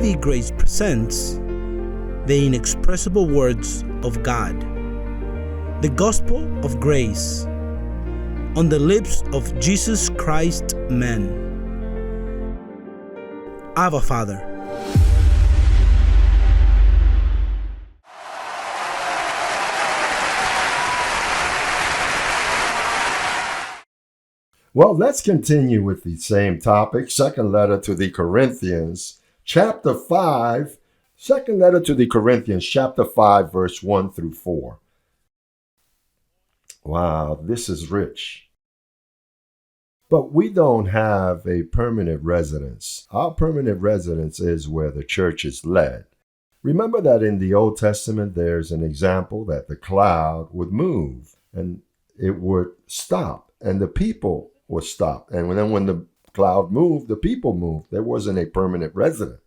TvGrace presents the inexpressible words of God, the gospel of grace, on the lips of Jesus Christ man. Abba, Father. Well, let's continue with the same topic. Second letter to the Corinthians, chapter 5. Second letter to the Corinthians, chapter 5, verse 1 through 4. Wow, this is rich. But we don't have a permanent residence. Our permanent residence is where the church is led. Remember that in the Old Testament, there's an example that the cloud would move and it would stop and the people would stop. And then when the cloud moved, the people moved. There wasn't a permanent resident.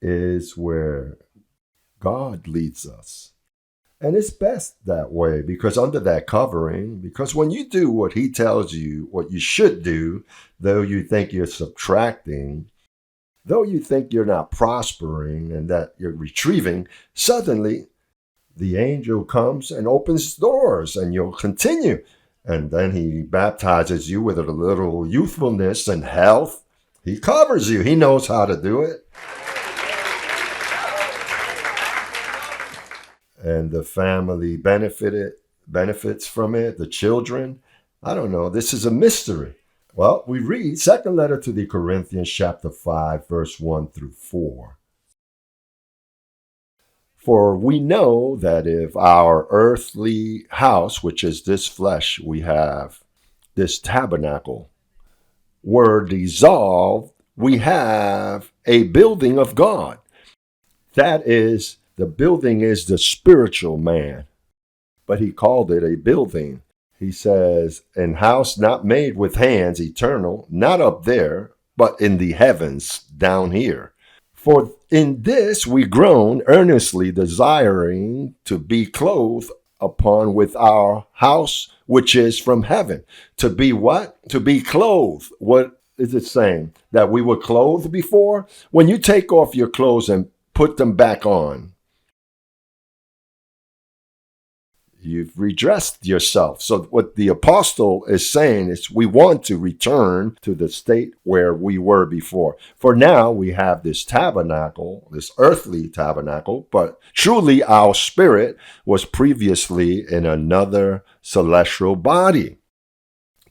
Is where God leads us. And it's best that way because under that covering, because when you do what he tells you, what you should do, though you think you're subtracting, though you think you're not prospering and that you're retrieving, suddenly the angel comes and opens doors and you'll continue. And then he baptizes you with a little youthfulness and health. He covers you. He knows how to do it. And the family benefits from it, the children. I don't know. This is a mystery. Well, we read second letter to the Corinthians, chapter 5, verse 1 through 4. For we know that if our earthly house, which is this flesh we have, this tabernacle, were dissolved, we have a building of God. That is, the building is the spiritual man. But he called it a building. He says, an house not made with hands, eternal, not up there, but in the heavens, down here. For in this we groan, earnestly desiring to be clothed upon with our house, which is from heaven. To be what? To be clothed. What is it saying? That we were clothed before? When you take off your clothes and put them back on, you've redressed yourself. So what the apostle is saying is we want to return to the state where we were before. For now we have this tabernacle, this earthly tabernacle, but truly our spirit was previously in another celestial body.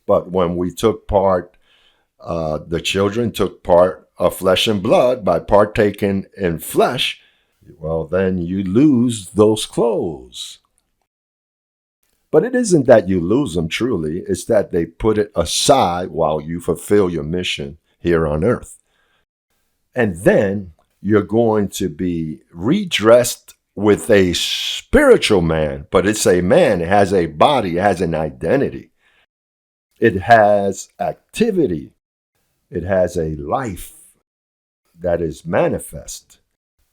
But when we took part, the children took part of flesh and blood by partaking in flesh, well, then you lose those clothes. But it isn't that you lose them truly, it's that they put it aside while you fulfill your mission here on earth. And then you're going to be redressed with a spiritual man, but it's a man, it has a body, it has an identity. It has activity. It has a life that is manifest,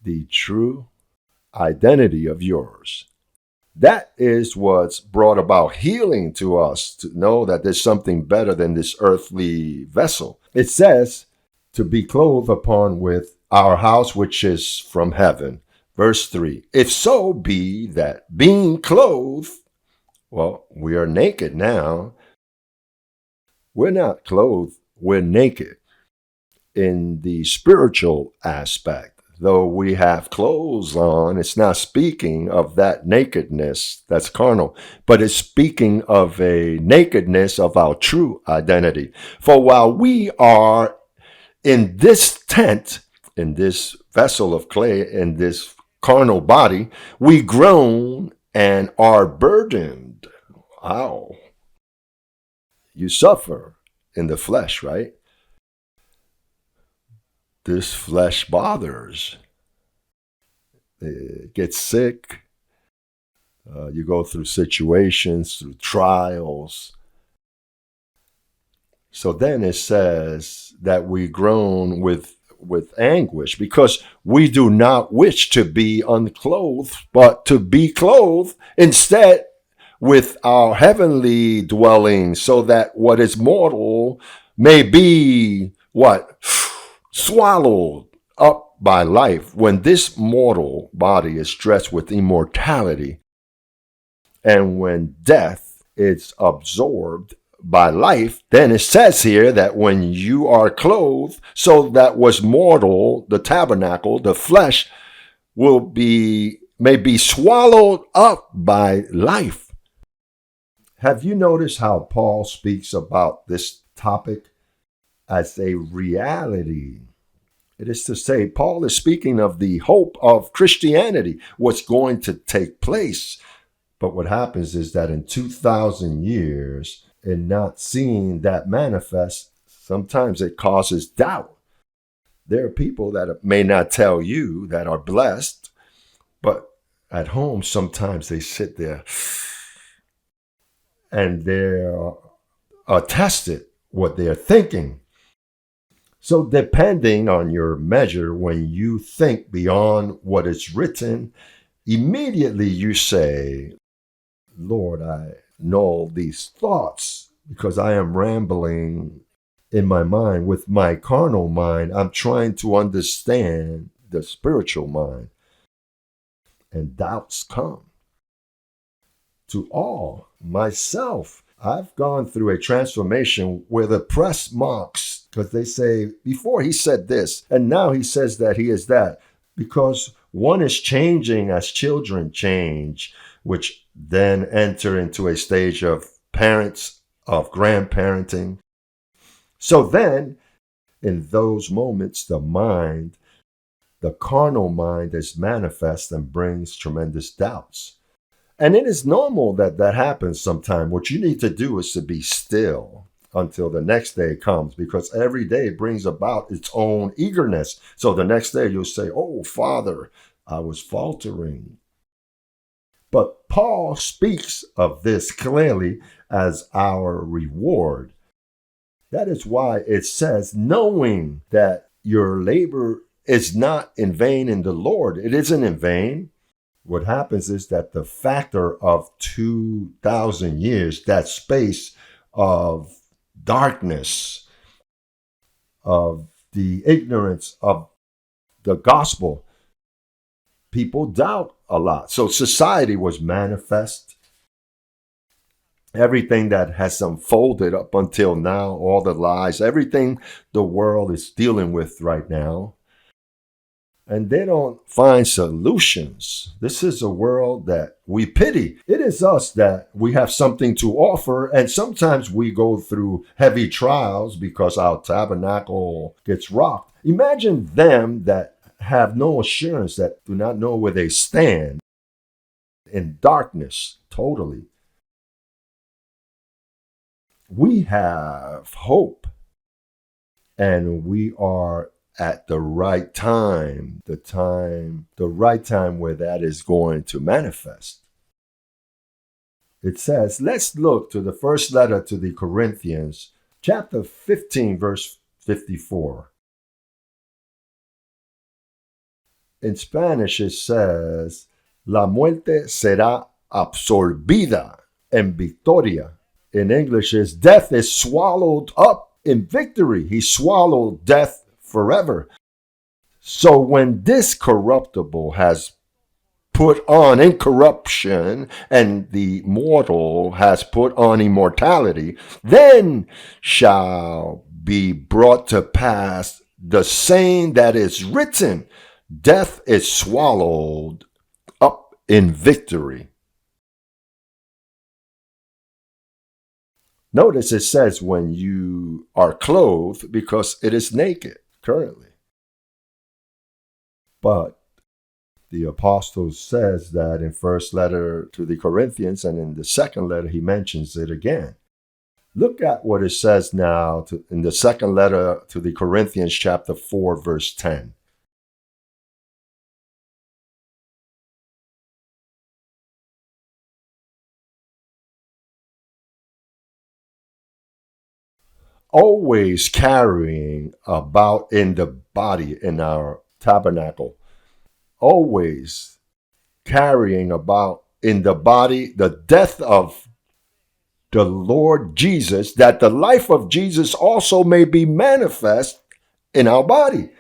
the true identity of yours. That is what's brought about healing to us, to know that there's something better than this earthly vessel. It says to be clothed upon with our house, which is from heaven. Verse 3, if so be that being clothed, well, we are naked now. We're not clothed, we're naked in the spiritual aspect. Though we have clothes on, it's not speaking of that nakedness that's carnal, but it's speaking of a nakedness of our true identity. For while we are in this tent, in this vessel of clay, in this carnal body, we groan and are burdened. Wow. You suffer in the flesh, right? This flesh bothers. It gets sick. You go through situations, through trials. So then it says that we groan with anguish because we do not wish to be unclothed, but to be clothed instead with our heavenly dwelling, so that what is mortal may be what? Swallowed up by life, when this mortal body is dressed with immortality, and when death is absorbed by life, then it says here that when you are clothed, so that was mortal, the tabernacle, the flesh, may be swallowed up by life. Have you noticed how Paul speaks about this topic as a reality? It is to say, Paul is speaking of the hope of Christianity, what's going to take place. But what happens is that in 2,000 years, in not seeing that manifest, sometimes it causes doubt. There are people that may not tell you that are blessed, but at home, sometimes they sit there and they're tested what they're thinking. So depending on your measure, when you think beyond what is written, immediately you say, Lord, I know these thoughts because I am rambling in my mind. With my carnal mind, I'm trying to understand the spiritual mind. And doubts come. To all, myself, I've gone through a transformation where the press mocks because they say, before he said this, and now he says that he is that, because one is changing as children change, which then enter into a stage of parents, of grandparenting. So then, in those moments, the carnal mind is manifest and brings tremendous doubts. And it is normal that that happens sometime. What you need to do is to be still until the next day comes, because every day brings about its own eagerness. So the next day you'll say, oh, Father, I was faltering. But Paul speaks of this clearly as our reward. That is why it says, knowing that your labor is not in vain in the Lord. It isn't in vain. What happens is that the factor of 2,000 years, that space of darkness, of the ignorance of the gospel, people doubt a lot. So society was manifest. Everything that has unfolded up until now, all the lies, everything the world is dealing with right now, and they don't find solutions. This is a world that we pity. It is us that we have something to offer, and sometimes we go through heavy trials because our tabernacle gets rocked. Imagine them that have no assurance, that do not know where they stand, in darkness totally. We have hope, and we are at the right time, the right time where that is going to manifest. It says, let's look to the first letter to the Corinthians, chapter 15, verse 54. In Spanish, it says, la muerte será absorbida en victoria. In English, is death is swallowed up in victory. He swallowed death forever. So when this corruptible has put on incorruption and the mortal has put on immortality, then shall be brought to pass the saying that is written, death is swallowed up in victory. Notice it says when you are clothed, because it is naked currently. But the apostle says that in first letter to the Corinthians, and in the second letter he mentions it again. Look at what it says now in the second letter to the Corinthians, chapter 4, verse 10. Always carrying about in the body, in our tabernacle, always carrying about in the body the death of the Lord Jesus, that the life of Jesus also may be manifest in our body.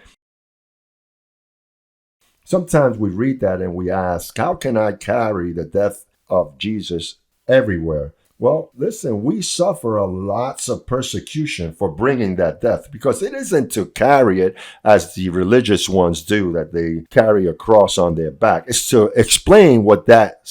Sometimes we read that and we ask, how can I carry the death of Jesus everywhere? Well, listen, we suffer lots of persecution for bringing that death, because it isn't to carry it as the religious ones do, that they carry a cross on their back. It's to explain what that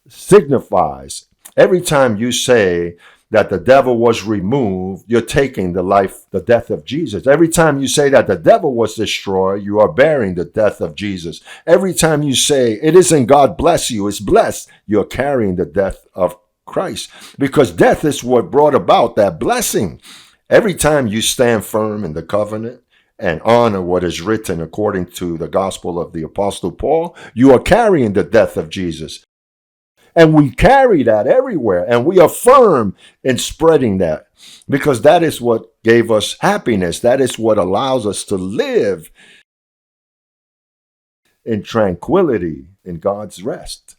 signifies. Every time you say that the devil was removed, you're taking the death of Jesus. Every time you say that the devil was destroyed, you are bearing the death of Jesus. Every time you say it isn't God bless you, it's blessed, you're carrying the death of Christ, because death is what brought about that blessing. Every time you stand firm in the covenant and honor what is written according to the gospel of the Apostle Paul, you are carrying the death of Jesus. And we carry that everywhere, and we are firm in spreading that, because that is what gave us happiness. That is what allows us to live in tranquility, in God's rest.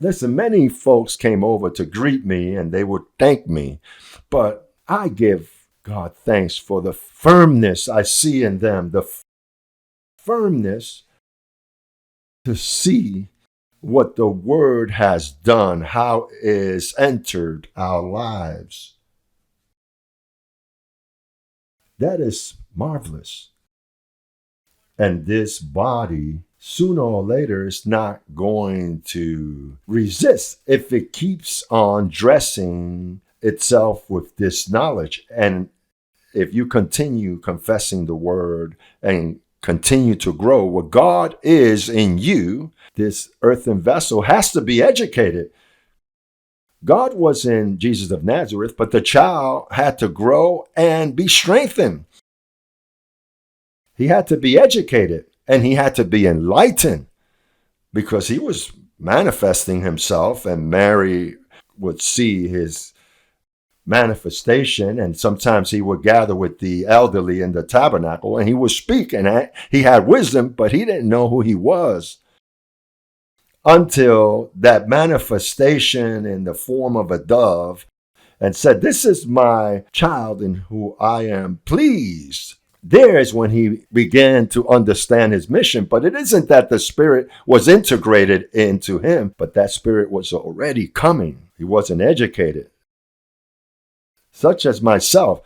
Listen, many folks came over to greet me and they would thank me, but I give God thanks for the firmness I see in them, the firmness to see what the word has done, how it is entered our lives. That is marvelous. And this body, sooner or later, is not going to resist if it keeps on dressing itself with this knowledge. And if you continue confessing the word and continue to grow, what God is in you, this earthen vessel has to be educated. God was in Jesus of Nazareth, but the child had to grow and be strengthened. He had to be educated and he had to be enlightened, because he was manifesting himself, and Mary would see his manifestation, and sometimes he would gather with the elderly in the tabernacle and he would speak, and he had wisdom, but he didn't know who he was until that manifestation in the form of a dove and said, "This is my child in whom I am pleased." There is when he began to understand his mission. But it isn't that the Spirit was integrated into him, but that Spirit was already coming. He wasn't educated. Such as myself,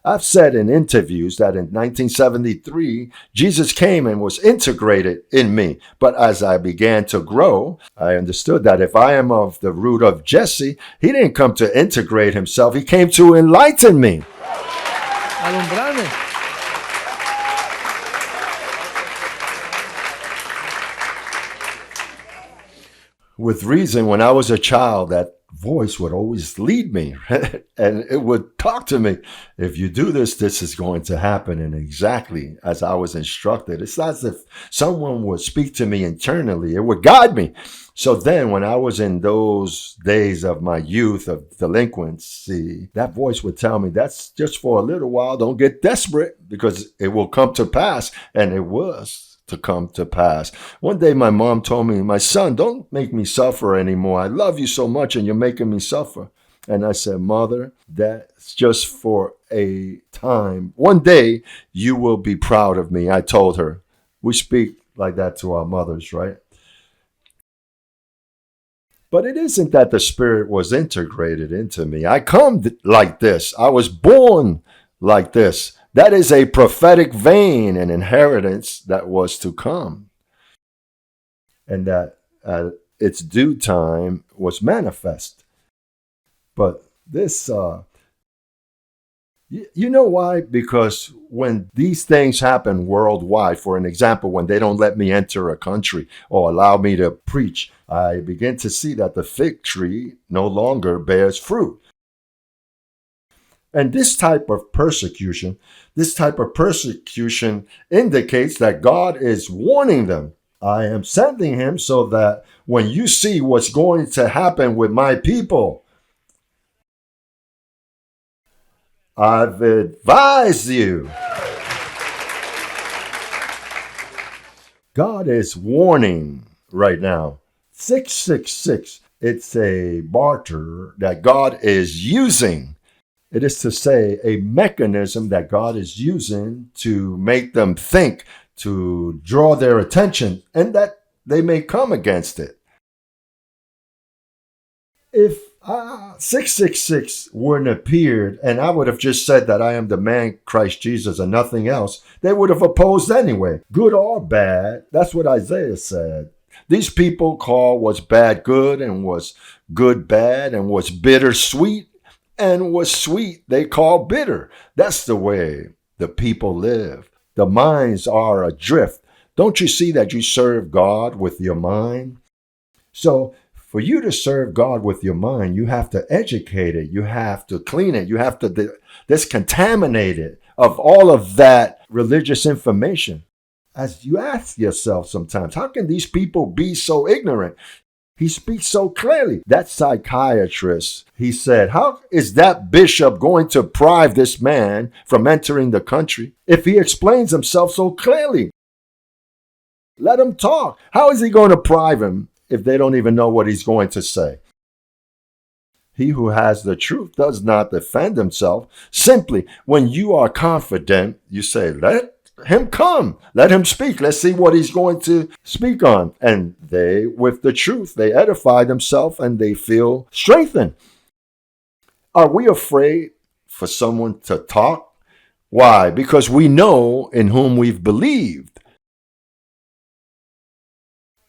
I've said in interviews that in 1973, Jesus came and was integrated in me. But as I began to grow, I understood that if I am of the root of Jesse, he didn't come to integrate himself. He came to enlighten me. Alumbrarme. With reason, when I was a child, that voice would always lead me and it would talk to me. If you do this, this is going to happen. And exactly as I was instructed, it's as if someone would speak to me internally. It would guide me. So then when I was in those days of my youth, of delinquency, that voice would tell me, that's just for a little while. Don't get desperate, because it will come to pass. And it was to come to pass. One day my mom told me, "My son, don't make me suffer anymore. I love you so much and you're making me suffer." And I said, "Mother, that's just for a time. One day you will be proud of me," I told her. We speak like that to our mothers, right? But it isn't that the Spirit was integrated into me. I come like this. I was born like this. That is a prophetic vein and inheritance that was to come. And that at its due time was manifest. But this, you know why? Because when these things happen worldwide, for an example, when they don't let me enter a country or allow me to preach, I begin to see that the fig tree no longer bears fruit. And this type of persecution indicates that God is warning them. I am sending him so that when you see what's going to happen with my people, I've advised you. God is warning right now. 666, it's a barter that God is using. It is to say a mechanism that God is using to make them think, to draw their attention, and that they may come against it. If 666 wouldn't appeared and I would have just said that I am the man Christ Jesus and nothing else, they would have opposed anyway, good or bad. That's what Isaiah said. These people call what's bad good, and was good bad, and was bitter sweet, and was sweet they call bitter. That's the way the people live. The minds are adrift. Don't you see that you serve God with your mind? So for you to serve God with your mind, you have to educate it. You have to clean it. You have to discontaminate it of all of that religious information. As you ask yourself sometimes, how can these people be so ignorant? He speaks so clearly. That psychiatrist, he said, how is that bishop going to deprive this man from entering the country if he explains himself so clearly? Let him talk. How is he going to deprive him if they don't even know what he's going to say? He who has the truth does not defend himself. Simply, when you are confident, you say, let him come. Let him speak. Let's see what he's going to speak on. And they, with the truth, they edify themselves and they feel strengthened. Are we afraid for someone to talk? Why? Because we know in whom we've believed.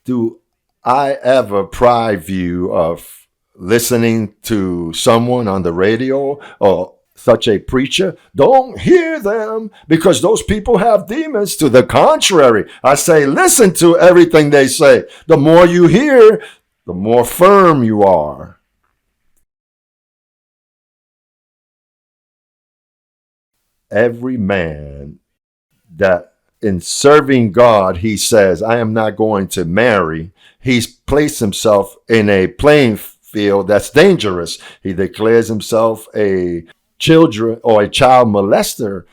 Do I ever deprive you of listening to someone on the radio or such a preacher? Don't hear them, because those people have demons. To the contrary, I say, listen to everything they say. The more you hear, the more firm you are. Every man that in serving God, he says, I am not going to marry. He's placed himself in a playing field that's dangerous. He declares himself a children or a child molester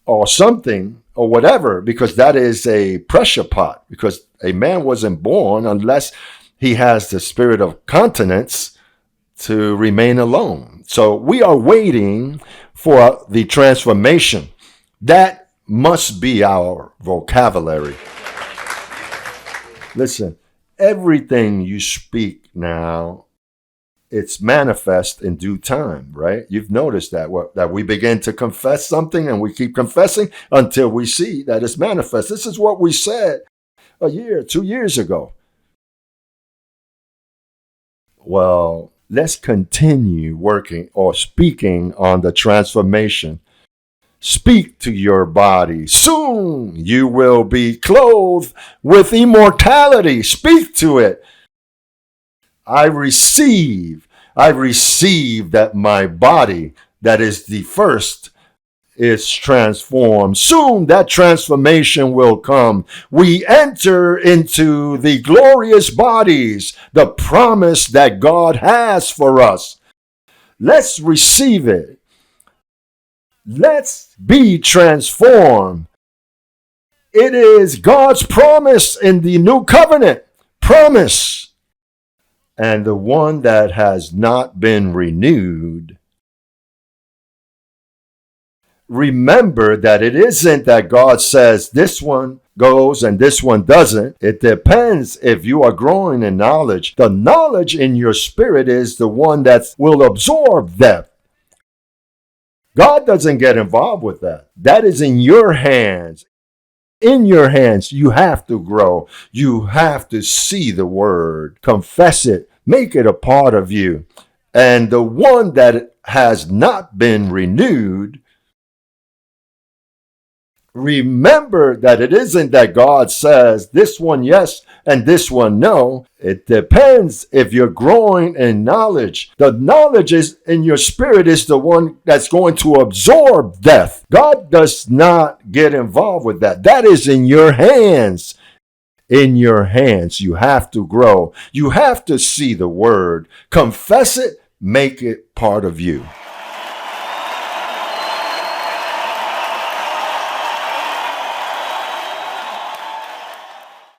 or something or whatever, because that is a pressure pot, because a man wasn't born unless he has the spirit of continence to remain alone. So we are waiting for the transformation. That must be our vocabulary. Listen, everything you speak now, it's manifest in due time, right? You've noticed that we begin to confess something and we keep confessing until we see that it's manifest. This is what we said a year, 2 years ago. Well, let's continue working or speaking on the transformation. Speak to your body. Soon you will be clothed with immortality. Speak to it. I receive that my body, that is the first, is transformed. Soon that transformation will come. We enter into the glorious bodies, the promise that God has for us. Let's receive it. Let's be transformed. It is God's promise in the new covenant. Promise. And the one that has not been renewed. Remember that it isn't that God says this one goes and this one doesn't. It depends if you are growing in knowledge. The knowledge in your spirit is the one that will absorb that. God doesn't get involved with that. That is in your hands. In your hands, you have to grow. You have to see the word, confess it, make it a part of you. And the one that has not been renewed, remember that it isn't that God says this one yes and this one no. It depends if you're growing in knowledge. The knowledge is in your spirit is the one that's going to absorb death. God does not get involved with that. That is in your hands. In your hands. You have to grow. You have to see the word. Confess it. Make it part of you.